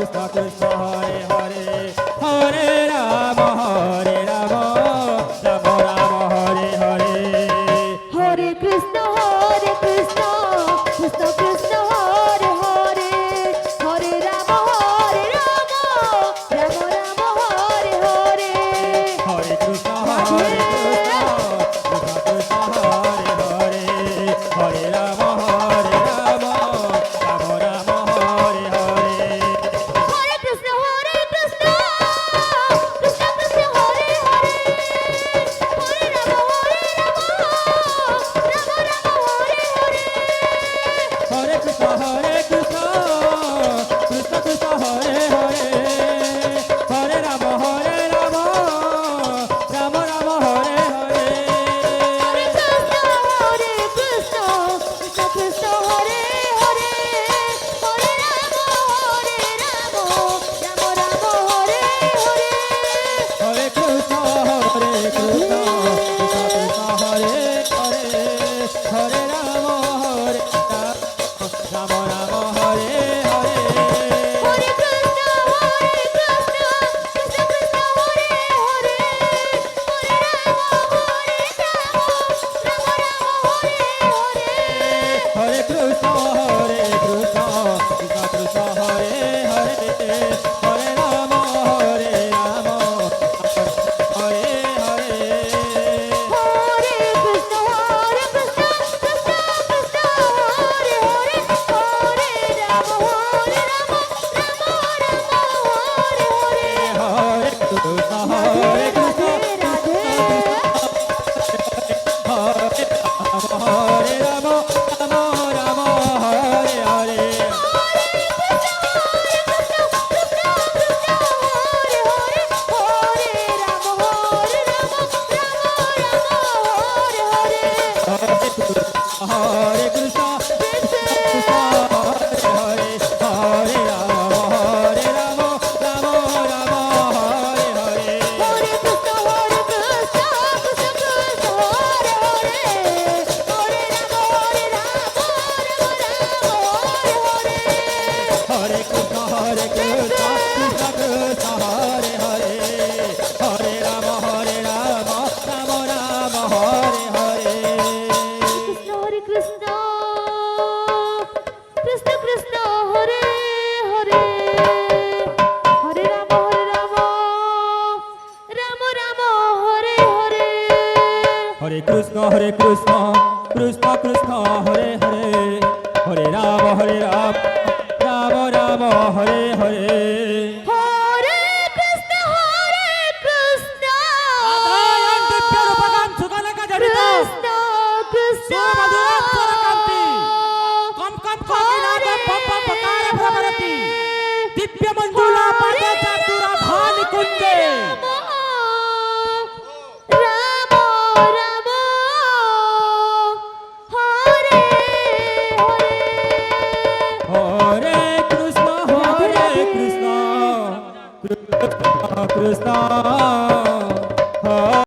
Krishna Krishna Hare Hare Hare Ram Ram Ram Hare Hare Hare Krishna Krishna Krishna Hare Hare Hare Ram Ram Ram Hare Hare Hare Krishna Krishna Krishna Hare Hare Hare Ram Ram Ram Ram Hare Hare Hare Krishna Krishna Krishna Hare Hare Hare Ram Ram Ram Hare Hare Hare Krishna Krishna Krishna Hare Hare Hare Ram Ram Ram Ram Hare Hare Hare Krishna Krishna Krishna Hare Hare Hare Ram Ram Hare Hare Hare Krishna Krishna Krishna Hare Hare Hare Ram Ram Ram Hare Hare Hare Krishna Krishna Krishna Hare Hare Hare Ram Hare Krishna Krishna Krishna Hare Hare Hare Ram Ram Hare Hare Hare Krishna Krishna Krishna Hare Hare Hare Ram Ram Hare Hare Hare Krishna Hare Krishna Radhe Hare Ram Ram Ram Hare Hare Hare Krishna Krishna Hare Hare Ram Ram Ram Hare Hare Hare Krishna Krishna Krishna Hare Hare Hare Ram Ram Ram Hare Hare Krishna Krishna Krishna Hare Hare Hare Ram Ram Ram Hare Hare Hare Krishna Krishna Krishna Hare Hare Hare Ram Ram Ram Hare Hare